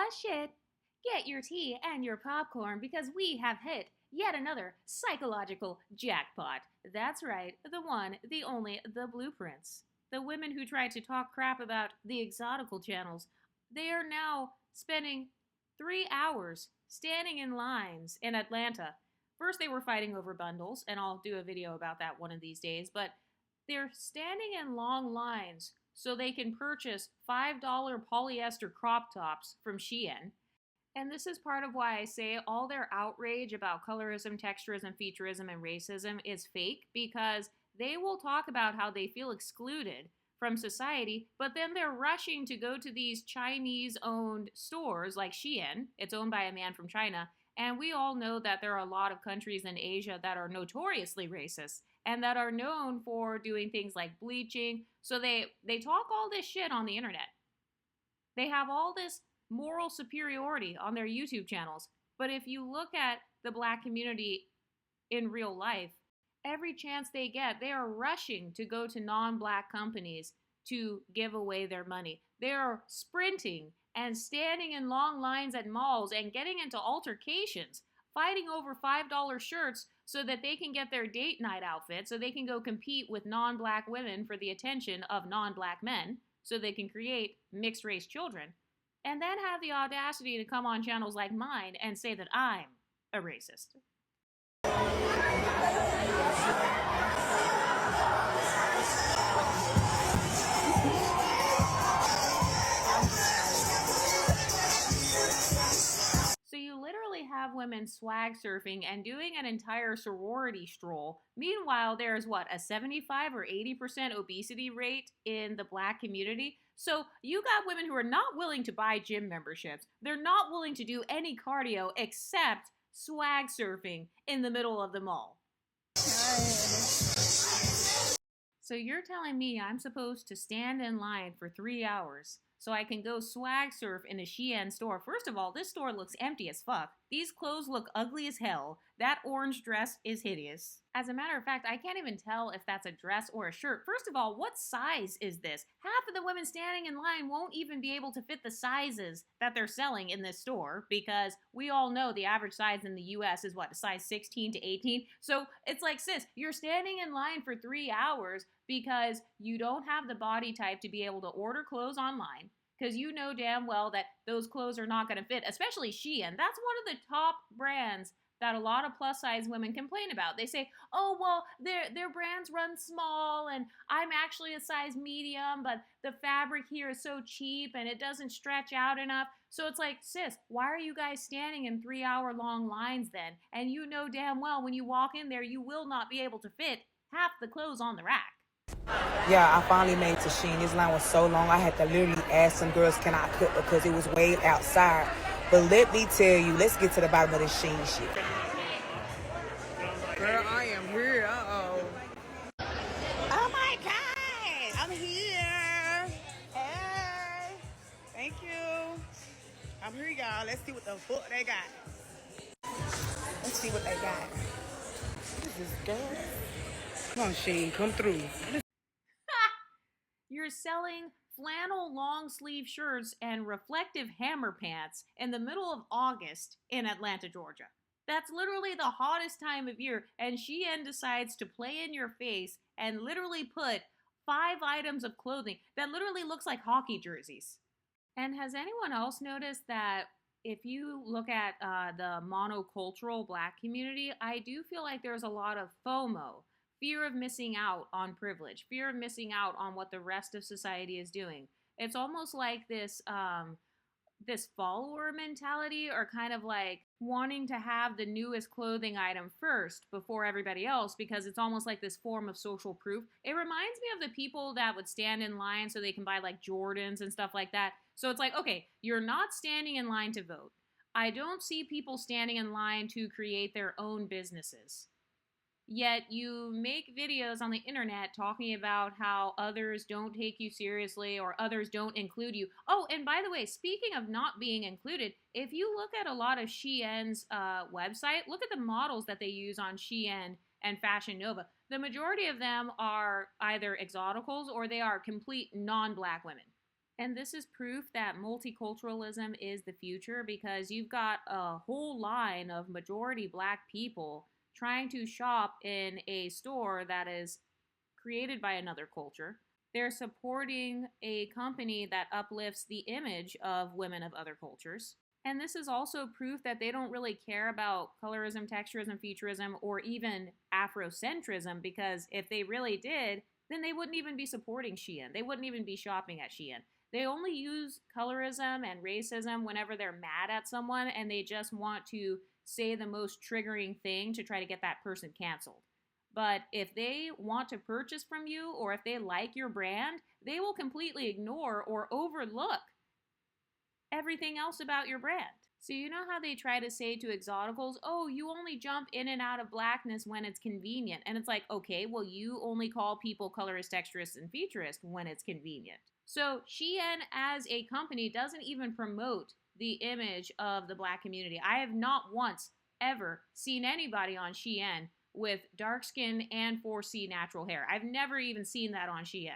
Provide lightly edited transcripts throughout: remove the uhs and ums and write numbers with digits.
hush it. Get your tea and your popcorn because we have hit yet another psychological jackpot. That's right, the one, the only, the blueprints. The women who tried to talk crap about the exotical channels, they are now spending 3 hours standing in lines in Atlanta. First, they were fighting over bundles, and I'll do a video about that one of these days, but they're standing in long lines so they can purchase $5 polyester crop tops from SHEIN. And this is part of why I say all their outrage about colorism, texturism, featureism, and racism is fake, because they will talk about how they feel excluded from society, but then they're rushing to go to these Chinese-owned stores like SHEIN. It's owned by a man from China, and we all know that there are a lot of countries in Asia that are notoriously racist and that are known for doing things like bleaching. So they talk all this shit on the internet. They have all this moral superiority on their YouTube channels. But if you look at the black community in real life, every chance they get, they are rushing to go to non-black companies to give away their money. They are sprinting and standing in long lines at malls and getting into altercations, fighting over $5 shirts so that they can get their date night outfit, so they can go compete with non-black women for the attention of non-black men, so they can create mixed race children, and then have the audacity to come on channels like mine and say that I'm a racist. So you literally have women swag surfing and doing an entire sorority stroll. Meanwhile, there's what, a 75 or 80% obesity rate in the black community? So you got women who are not willing to buy gym memberships. They're not willing to do any cardio except swag surfing in the middle of the mall. So you're telling me I'm supposed to stand in line for 3 hours so I can go swag surf in a SHEIN store? First of all, this store looks empty as fuck. These clothes look ugly as hell. That orange dress is hideous. As a matter of fact, I can't even tell if that's a dress or a shirt. First of all, what size is this? Half of the women standing in line won't even be able to fit the sizes that they're selling in this store, because we all know the average size in the US is what, a size 16 to 18? So it's like, sis, you're standing in line for 3 hours because you don't have the body type to be able to order clothes online, because you know damn well that those clothes are not going to fit, especially SHEIN. That's one of the top brands that a lot of plus size women complain about. They say, oh, well, their brands run small and I'm actually a size medium, but the fabric here is so cheap and it doesn't stretch out enough. So it's like, sis, why are you guys standing in 3 hour long lines then? And you know damn well when you walk in there, you will not be able to fit half the clothes on the rack. Yeah, I finally made it to SHEIN. This line was so long, I had to literally ask some girls, can I cook, because it was way outside. But let me tell you, let's get to the bottom of this SHEIN shit. Girl, I am here. Oh my God, I'm here. Hey, thank you. I'm here, y'all. Let's see what the fuck they got. Let's see what they got. What is this, girl? Come on, SHEIN, come through. You're selling flannel long sleeve shirts and reflective hammer pants in the middle of August in Atlanta, Georgia. That's literally the hottest time of year, and SHEIN decides to play in your face and literally put 5 items of clothing that literally looks like hockey jerseys. And has anyone else noticed that if you look at the monocultural black community, I do feel like there's a lot of FOMO, fear of missing out on privilege, fear of missing out on what the rest of society is doing. It's almost like this this follower mentality, or kind of like wanting to have the newest clothing item first before everybody else, because it's almost like this form of social proof. It reminds me of the people that would stand in line so they can buy like Jordans and stuff like that. So it's like, okay, you're not standing in line to vote. I don't see people standing in line to create their own businesses. Yet you make videos on the internet talking about how others don't take you seriously or others don't include you. Oh, and by the way, speaking of not being included, if you look at a lot of SHEIN's website, look at the models that they use on SHEIN and Fashion Nova. The majority of them are either exoticals or they are complete non-black women. And this is proof that multiculturalism is the future because you've got a whole line of majority black people trying to shop in a store that is created by another culture. They're supporting a company that uplifts the image of women of other cultures. And this is also proof that they don't really care about colorism, texturism, featureism, or even Afrocentrism, because if they really did, then they wouldn't even be supporting SHEIN. They wouldn't even be shopping at SHEIN. They only use colorism and racism whenever they're mad at someone and they just want to say the most triggering thing to try to get that person canceled. But if they want to purchase from you or if they like your brand, they will completely ignore or overlook everything else about your brand. So you know how they try to say to exoticals, oh, you only jump in and out of blackness when it's convenient. And it's like, okay, well, you only call people colorist, texturist, and featurist when it's convenient. So SHEIN as a company doesn't even promote the image of the black community. I have not once ever seen anybody on SHEIN with dark skin and 4C natural hair. I've never even seen that on SHEIN.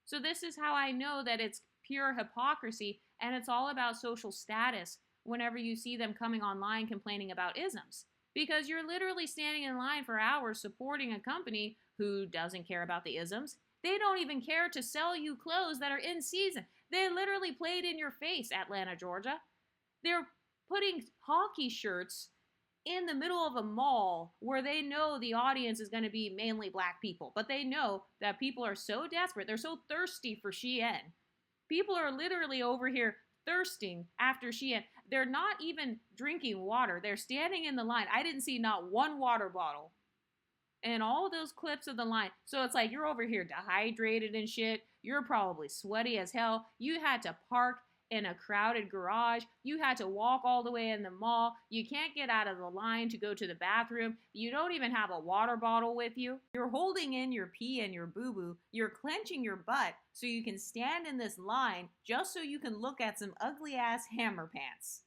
So this is how I know that it's pure hypocrisy and it's all about social status whenever you see them coming online complaining about isms. Because you're literally standing in line for hours supporting a company who doesn't care about the isms. They don't even care to sell you clothes that are in season. They literally played in your face, Atlanta, Georgia. They're putting hockey shirts in the middle of a mall where they know the audience is going to be mainly black people. But they know that people are so desperate. They're so thirsty for SHEIN. People are literally over here thirsting after SHEIN. They're not even drinking water. They're standing in the line. I didn't see not one water bottle in all of those clips of the line. So it's like you're over here dehydrated and shit. You're probably sweaty as hell. You had to park in a crowded garage. You had to walk all the way in the mall. You can't get out of the line to go to the bathroom. You don't even have a water bottle with you. You're holding in your pee and your boo-boo. You're clenching your butt so you can stand in this line just so you can look at some ugly-ass hammer pants.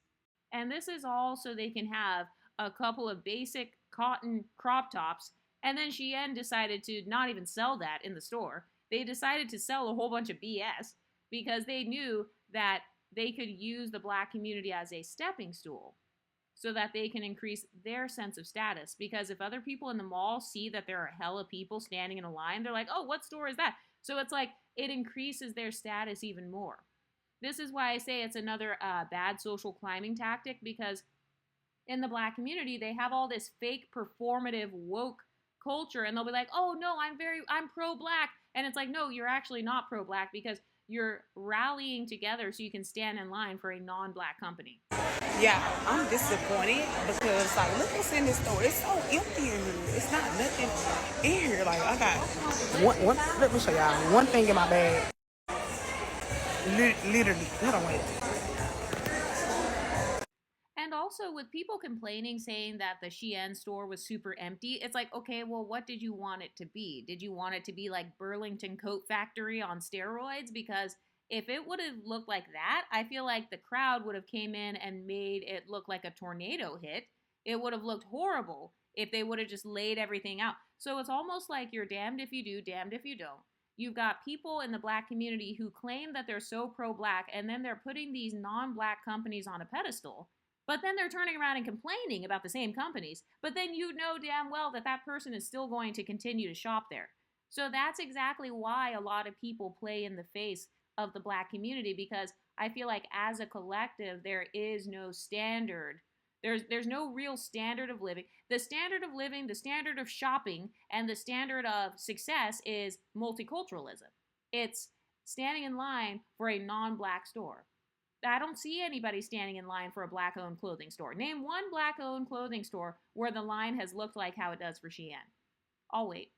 And this is all so they can have a couple of basic cotton crop tops. And then SHEIN decided to not even sell that in the store. They decided to sell a whole bunch of BS because they knew that they could use the black community as a stepping stool so that they can increase their sense of status. Because if other people in the mall see that there are hella people standing in a line, they're like, oh, what store is that? So it's like it increases their status even more. This is why I say it's another bad social climbing tactic, because in the black community, they have all this fake performative woke culture, and they'll be like, oh no, I'm pro-black. And it's like, no, you're actually not pro-black because you're rallying together so you can stand in line for a non-black company. Yeah, I'm disappointed because, like, look what's in this store. It's so empty in here. It's not nothing in here. Like, I got one let me show y'all one thing in my bag. Literally, hold on, wait. And also with people complaining, saying that the SHEIN store was super empty, it's like, okay, well, what did you want it to be? Did you want it to be like Burlington Coat Factory on steroids? Because if it would have looked like that, I feel like the crowd would have came in and made it look like a tornado hit. It would have looked horrible if they would have just laid everything out. So it's almost like you're damned if you do, damned if you don't. You've got people in the black community who claim that they're so pro-black, and then they're putting these non-black companies on a pedestal. But then they're turning around and complaining about the same companies. But then you know damn well that that person is still going to continue to shop there. So that's exactly why a lot of people play in the face of the black community, because I feel like as a collective, there is no standard. There's no real standard of living. The standard of living, the standard of shopping, and the standard of success is multiculturalism. It's standing in line for a non-black store. I don't see anybody standing in line for a black-owned clothing store. Name one black-owned clothing store where the line has looked like how it does for SHEIN. I'll wait.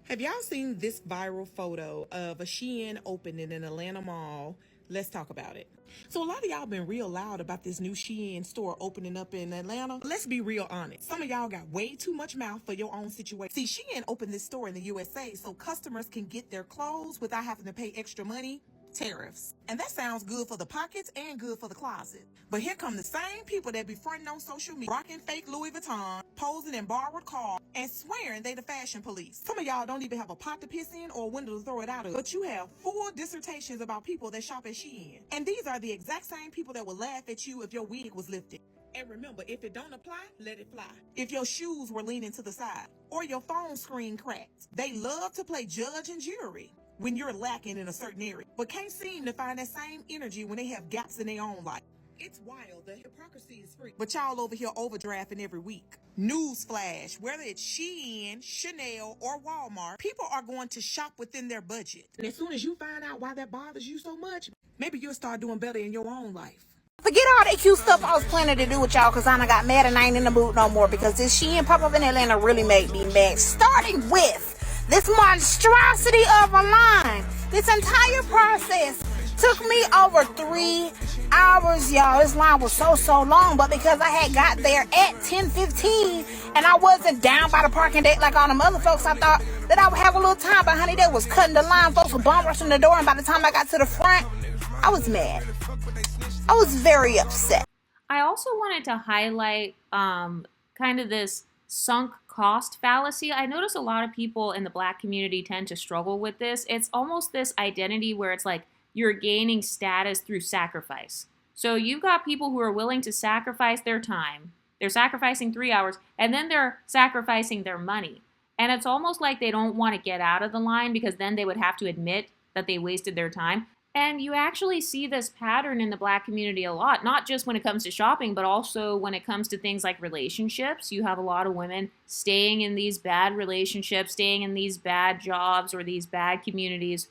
Have y'all seen this viral photo of a SHEIN opening in Atlanta Mall? Let's talk about it. So a lot of y'all been real loud about this new SHEIN store opening up in Atlanta. Let's be real honest. Some of y'all got way too much mouth for your own situation. See, SHEIN opened this store in the USA so customers can get their clothes without having to pay extra money tariffs. And that sounds good for the pockets and good for the closet. But here come the same people that be fronting on social media, rocking fake Louis Vuitton, posing in borrowed cars, and swearing they the fashion police. Some of y'all don't even have a pot to piss in or a window to throw it out of, but you have full dissertations about people that shop at SHEIN. And these are the exact same people that would laugh at you if your wig was lifted. And remember, if it don't apply, let it fly. If your shoes were leaning to the side or your phone screen cracked, they love to play judge and jury when you're lacking in a certain area, but can't seem to find that same energy when they have gaps in their own life. It's wild. The hypocrisy is free. But y'all over here overdrafting every week. Newsflash, whether it's SHEIN, Chanel, or Walmart, people are going to shop within their budget. And as soon as you find out why that bothers you so much, maybe you'll start doing better in your own life. Forget all that cute stuff I was planning to do with y'all because I done got mad and I ain't in the mood no more because this SHEIN pop-up in Atlanta really made me mad. Starting with this monstrosity of a line. This entire process took me over 3 hours, y'all. This line was so long, but because I had got there at 10:15 and I wasn't down by the parking deck like all them other folks, I thought that I would have a little time, but honey, they was cutting the line. Folks were bum rushing the door, and by the time I got to the front, I was mad. I was very upset. I also wanted to highlight kind of this sunk cost fallacy. I notice a lot of people in the Black community tend to struggle with this. It's almost this identity where it's like you're gaining status through sacrifice. So you've got people who are willing to sacrifice their time. They're sacrificing 3 hours, and then they're sacrificing their money. And it's almost like they don't want to get out of the line because then they would have to admit that they wasted their time. And you actually see this pattern in the Black community a lot, not just when it comes to shopping, but also when it comes to things like relationships. You have a lot of women staying in these bad relationships, staying in these bad jobs or these bad communities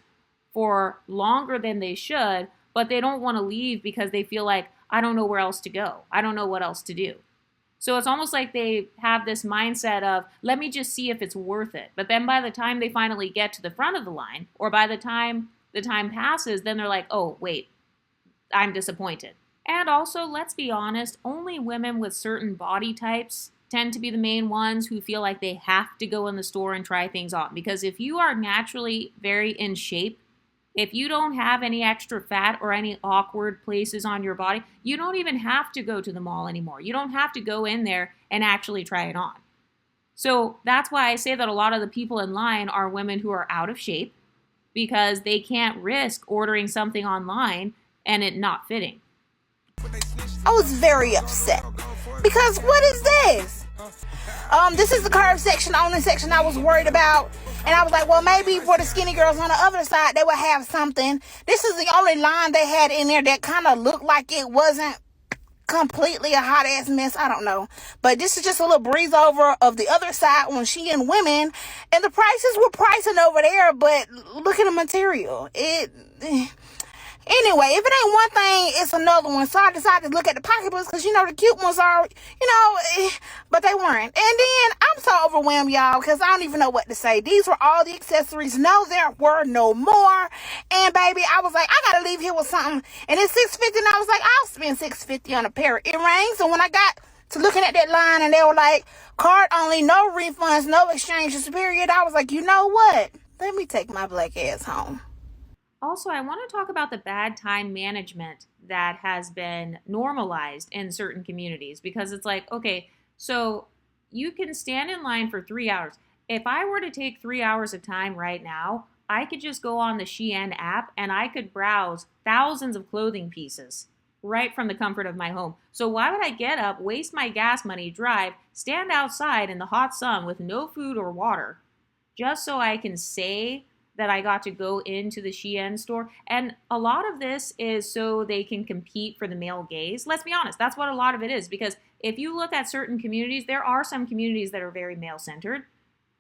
for longer than they should, but they don't want to leave because they feel like, I don't know where else to go. I don't know what else to do. So it's almost like they have this mindset of, let me just see if it's worth it. But then by the time they finally get to the front of the line, or by the time passes, then they're like, oh, wait, I'm disappointed. And also, let's be honest, only women with certain body types tend to be the main ones who feel like they have to go in the store and try things on. Because if you are naturally very in shape, if you don't have any extra fat or any awkward places on your body, you don't even have to go to the mall anymore. You don't have to go in there and actually try it on. So that's why I say that a lot of the people in line are women who are out of shape because they can't risk ordering something online and it not fitting. I was very upset because what is this? This is the curve section, only section I was worried about. And I was like, well, maybe for the skinny girls on the other side, they would have something. This is the only line they had in there that kind of looked like it wasn't completely a hot ass mess. I don't know. But this is just a little breeze over of the other side on SHEIN women. And the prices were pricing over there, but look at the material. Anyway, if it ain't one thing, it's another one. So I decided to look at the pocketbooks because, the cute ones are, but they weren't. And then I'm so overwhelmed, y'all, because I don't even know what to say. These were all the accessories. No, there were no more. And baby, I was like, I got to leave here with something. And it's $650. And I was like, I'll spend $650 on a pair of earrings. And when I got to looking at that line and they were like, card only, no refunds, no exchanges, period, I was like, you know what? Let me take my black ass home. Also, I want to talk about the bad time management that has been normalized in certain communities because it's like, okay, so you can stand in line for 3 hours. If I were to take 3 hours of time right now, I could just go on the SHEIN app and I could browse thousands of clothing pieces right from the comfort of my home. So why would I get up, waste my gas money, drive, stand outside in the hot sun with no food or water just so I can say that I got to go into the SHEIN store? And a lot of this is so they can compete for the male gaze. Let's be honest, that's what a lot of it is. Because if you look at certain communities, there are some communities that are very male-centered.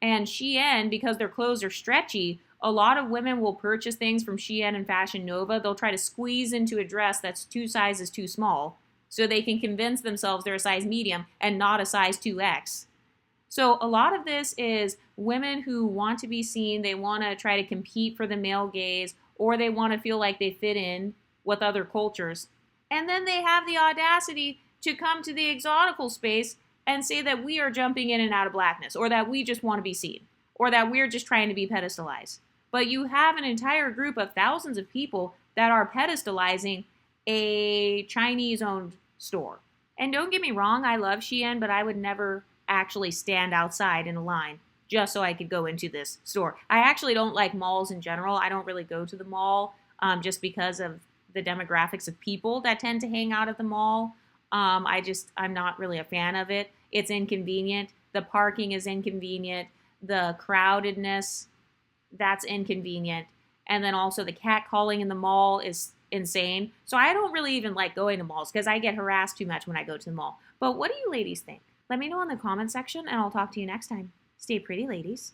And SHEIN, because their clothes are stretchy, a lot of women will purchase things from SHEIN and Fashion Nova. They'll try to squeeze into a dress that's 2 sizes too small so they can convince themselves they're a size medium and not a size 2X. So a lot of this is women who want to be seen, they want to try to compete for the male gaze, or they want to feel like they fit in with other cultures. And then they have the audacity to come to the exotical space and say that we are jumping in and out of blackness, or that we just want to be seen, or that we're just trying to be pedestalized. But you have an entire group of thousands of people that are pedestalizing a Chinese-owned store. And don't get me wrong, I love Shein, but I would never actually stand outside in a line just so I could go into this store. I actually don't like malls in general. I don't really go to the mall just because of the demographics of people that tend to hang out at the mall. I'm not really a fan of it. It's inconvenient. The parking is inconvenient. The crowdedness, that's inconvenient. And then also the catcalling in the mall is insane. So I don't really even like going to malls because I get harassed too much when I go to the mall. But what do you ladies think? Let me know in the comment section and I'll talk to you next time. Stay pretty, ladies.